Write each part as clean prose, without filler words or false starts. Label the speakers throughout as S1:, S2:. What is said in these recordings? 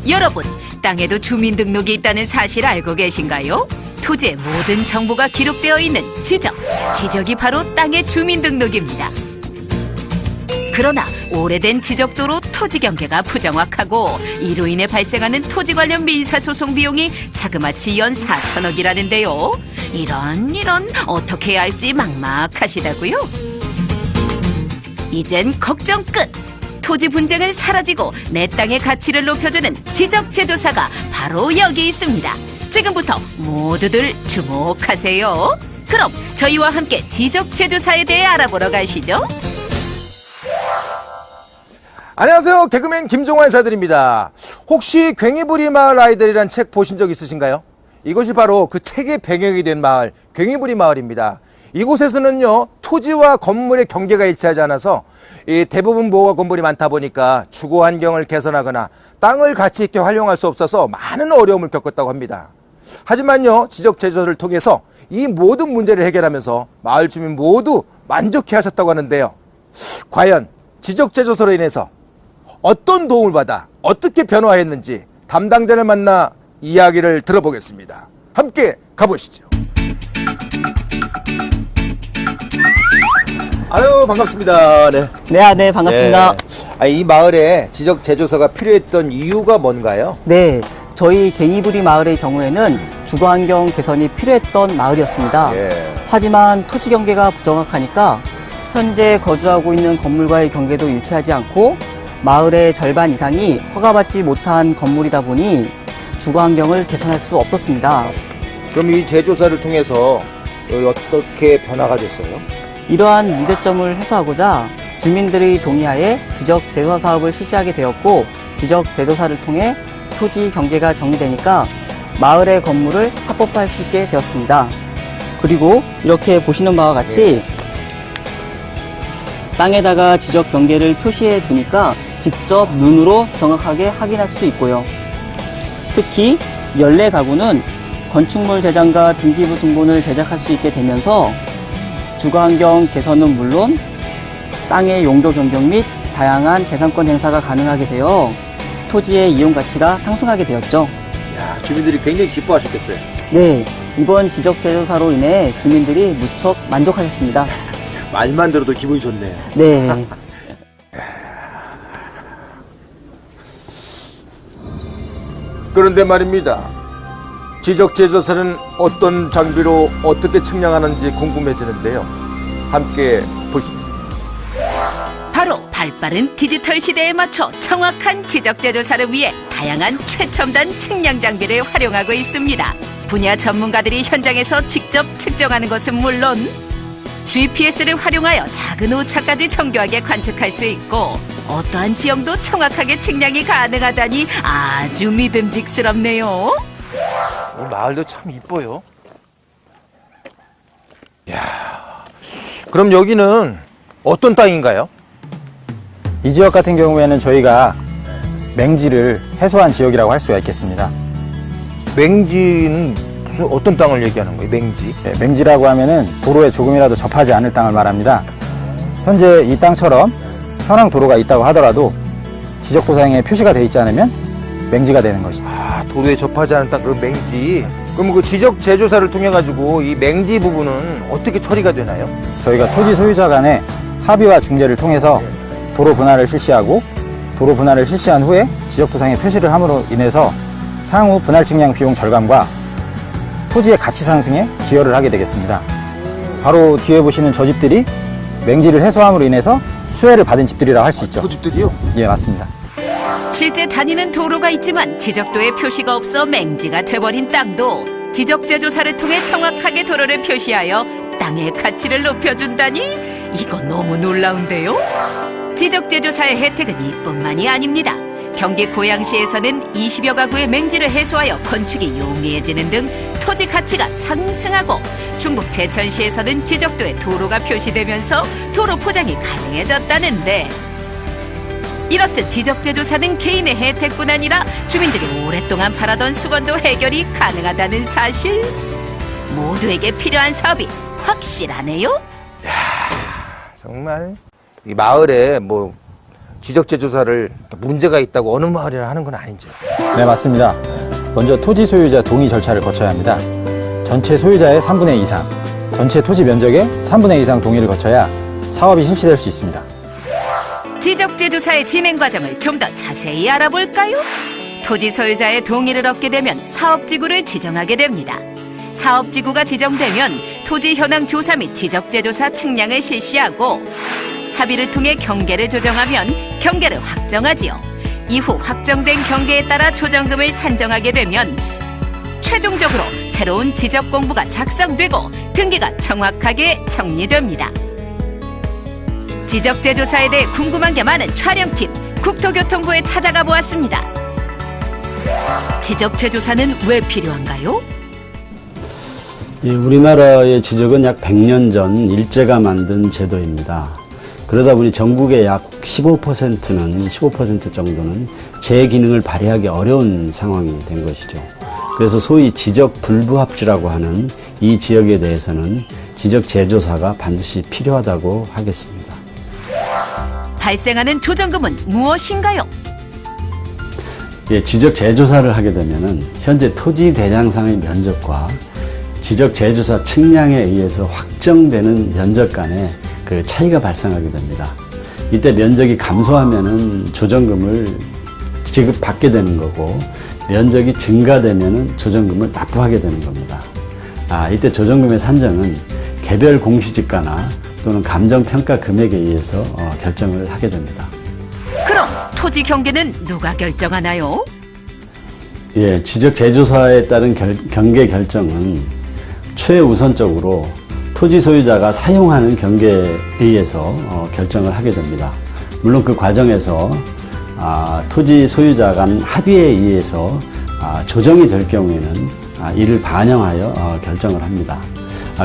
S1: 여러분, 땅에도 주민등록이 있다는 사실 알고 계신가요? 토지의 모든 정보가 기록되어 있는 지적. 지적이 바로 땅의 주민등록입니다. 그러나 오래된 지적도로 토지 경계가 부정확하고 이로 인해 발생하는 토지 관련 민사소송 비용이 자그마치 연 4천억이라는데요. 이런 어떻게 해야 할지 막막하시다고요? 이젠 걱정 끝! 토지 분쟁은 사라지고 내 땅의 가치를 높여주는 지적제조사가 바로 여기 있습니다. 지금부터 모두들 주목하세요. 그럼 저희와 함께 지적제조사에 대해 알아보러 가시죠.
S2: 안녕하세요. 개그맨 김종환 인사드립니다. 혹시 괭이부리 마을 아이들이란 책 보신 적 있으신가요? 이것이 바로 그 책의 배경이 된 마을, 괭이부리 마을입니다. 이곳에서는요, 토지와 건물의 경계가 일치하지 않아서 대부분 모가 건물이 많다 보니까 주거 환경을 개선하거나 땅을 가치 있게 활용할 수 없어서 많은 어려움을 겪었다고 합니다. 하지만요, 지적제조사를 통해서 이 모든 문제를 해결하면서 마을 주민 모두 만족해 하셨다고 하는데요. 과연 지적제조사로 인해서 어떤 도움을 받아 어떻게 변화했는지 담당자를 만나 이야기를 들어보겠습니다. 함께 가보시죠. 아유, 반갑습니다. 네.
S3: 네, 반갑습니다.
S2: 이 마을에 지적제조사가 필요했던 이유가 뭔가요?
S3: 네, 저희 괭이부리 마을의 경우에는 주거환경 개선이 필요했던 마을이었습니다. 하지만 토지 경계가 부정확하니까 현재 거주하고 있는 건물과의 경계도 일치하지 않고 마을의 절반 이상이 허가받지 못한 건물이다 보니 주거환경을 개선할 수 없었습니다.
S2: 그럼 이 제조사를 통해서 어떻게 변화가 됐어요?
S3: 이러한 문제점을 해소하고자 주민들의 동의하에 지적제조사 사업을 실시하게 되었고, 지적제조사를 통해 토지 경계가 정리되니까 마을의 건물을 합법화할 수 있게 되었습니다. 그리고 이렇게 보시는 바와 같이 땅에다가 지적 경계를 표시해 두니까 직접 눈으로 정확하게 확인할 수 있고요. 특히 연례 가구는 건축물 대장과 등기부 등본을 제작할 수 있게 되면서 주거환경 개선은 물론 땅의 용도 변경 및 다양한 재산권 행사가 가능하게 되어 토지의 이용 가치가 상승하게 되었죠.
S2: 야, 주민들이 굉장히 기뻐하셨겠어요.
S3: 네, 이번 지적제조사로 인해 주민들이 무척 만족하셨습니다.
S2: 말만 들어도 기분이 좋네요.
S3: 네.
S2: 그런데 말입니다. 지적제조사는 어떤 장비로 어떻게 측량하는지 궁금해지는데요. 함께 보시죠.
S1: 바로 발빠른 디지털 시대에 맞춰 정확한 지적제조사를 위해 다양한 최첨단 측량 장비를 활용하고 있습니다. 분야 전문가들이 현장에서 직접 측정하는 것은 물론 GPS를 활용하여 작은 오차까지 정교하게 관측할 수 있고 어떠한 지형도 정확하게 측량이 가능하다니 아주 믿음직스럽네요.
S2: 이 마을도 참 이뻐요. 야, 그럼 여기는 어떤 땅인가요?
S4: 이 지역 같은 경우에는 저희가 맹지를 해소한 지역이라고 할 수가 있겠습니다.
S2: 맹지는 무슨 어떤 땅을 얘기하는 거예요? 맹지?
S4: 네, 맹지라고 하면은 도로에 조금이라도 접하지 않을 땅을 말합니다. 현재 이 땅처럼 현황 도로가 있다고 하더라도 지적도상에 표시가 되어 있지 않으면 맹지가 되는 것이죠.
S2: 아, 도로에 접하지 않은 땅, 그럼 맹지. 그럼 그 지적 제조사를 통해 가지고 이 맹지 부분은 어떻게 처리가 되나요?
S4: 저희가 토지 소유자 간의 합의와 중재를 통해서 도로 분할을 실시하고 도로 분할을 실시한 후에 지적도상에 표시를 함으로 인해서 향후 분할 측량 비용 절감과 토지의 가치 상승에 기여를 하게 되겠습니다. 바로 뒤에 보시는 저 집들이 맹지를 해소함으로 인해서 수혜를 받은 집들이라고 할 수 있죠.
S2: 그 집들이요?
S4: 예, 맞습니다.
S1: 실제 다니는 도로가 있지만 지적도에 표시가 없어 맹지가 돼버린 땅도 지적제조사를 통해 정확하게 도로를 표시하여 땅의 가치를 높여준다니 이거 너무 놀라운데요? 지적제조사의 혜택은 이뿐만이 아닙니다. 경기 고양시에서는 20여 가구의 맹지를 해소하여 건축이 용이해지는 등 토지 가치가 상승하고 충북 제천시에서는 지적도에 도로가 표시되면서 도로 포장이 가능해졌다는데 이렇듯 지적제조사는 개인의 혜택뿐 아니라 주민들이 오랫동안 바라던 수건도 해결이 가능하다는 사실 모두에게 필요한 사업이 확실하네요.
S2: 정말 이 마을에 뭐 지적재조사를 문제가 있다고 어느 마을이나 하는 건 아니죠.
S4: 네, 맞습니다. 먼저 토지 소유자 동의 절차를 거쳐야 합니다. 전체 소유자의 3분의 2 이상, 전체 토지 면적의 3분의 2 이상 동의를 거쳐야 사업이 실시될 수 있습니다.
S1: 지적재조사의 진행 과정을 좀 더 자세히 알아볼까요? 토지 소유자의 동의를 얻게 되면 사업지구를 지정하게 됩니다. 사업지구가 지정되면 토지 현황 조사 및 지적재조사 측량을 실시하고 합의를 통해 경계를 조정하면 경계를 확정하지요. 이후 확정된 경계에 따라 조정금을 산정하게 되면 최종적으로 새로운 지적 공부가 작성되고 등기가 정확하게 정리됩니다. 지적재조사에 대해 궁금한 게 많은 촬영팀 국토교통부에 찾아가 보았습니다. 지적재조사는 왜 필요한가요?
S5: 예, 우리나라의 지적은 약 100년 전 일제가 만든 제도입니다. 그러다 보니 전국의 약 15% 정도는 제 기능을 발휘하기 어려운 상황이 된 것이죠. 그래서 소위 지적 불부합지라고 하는 이 지역에 대해서는 지적 재조사가 반드시 필요하다고 하겠습니다.
S1: 발생하는 조정금은 무엇인가요?
S5: 예, 지적 재조사를 하게 되면은 현재 토지 대장상의 면적과 지적 재조사 측량에 의해서 확정되는 면적 간의 그 차이가 발생하게 됩니다. 이때 면적이 감소하면은 조정금을 지급받게 되는 거고, 면적이 증가되면은 조정금을 납부하게 되는 겁니다. 이때 조정금의 산정은 개별 공시지가나 또는 감정평가 금액에 의해서 결정을 하게 됩니다.
S1: 그럼 토지 경계는 누가 결정하나요?
S5: 예, 지적 재조사에 따른 경계 결정은 최우선적으로 토지 소유자가 사용하는 경계에 의해서 결정을 하게 됩니다. 물론 그 과정에서 토지 소유자 간 합의에 의해서 조정이 될 경우에는 이를 반영하여 결정을 합니다.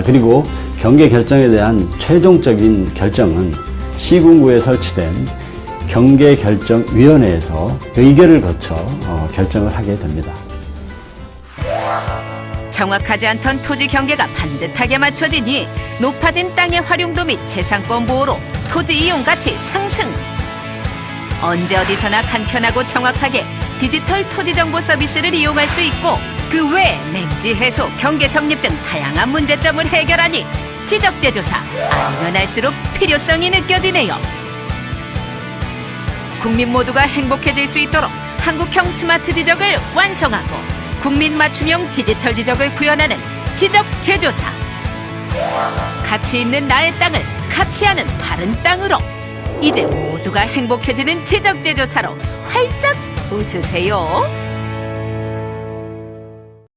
S5: 그리고 경계 결정에 대한 최종적인 결정은 시군구에 설치된 경계결정위원회에서 의결을 거쳐 결정을 하게 됩니다.
S1: 정확하지 않던 토지 경계가 반듯하게 맞춰지니 높아진 땅의 활용도 및 재산권 보호로 토지 이용 가치 상승. 언제 어디서나 간편하고 정확하게 디지털 토지 정보 서비스를 이용할 수 있고 그 외에 맹지 해소, 경계 정립 등 다양한 문제점을 해결하니 지적재조사 알면 알수록 필요성이 느껴지네요. 국민 모두가 행복해질 수 있도록 한국형 스마트 지적을 완성하고 국민 맞춤형 디지털 지적을 구현하는 지적재조사. 가치 있는 나의 땅을 가치하는 바른 땅으로 이제 모두가 행복해지는 지적재조사로 활짝 웃으세요.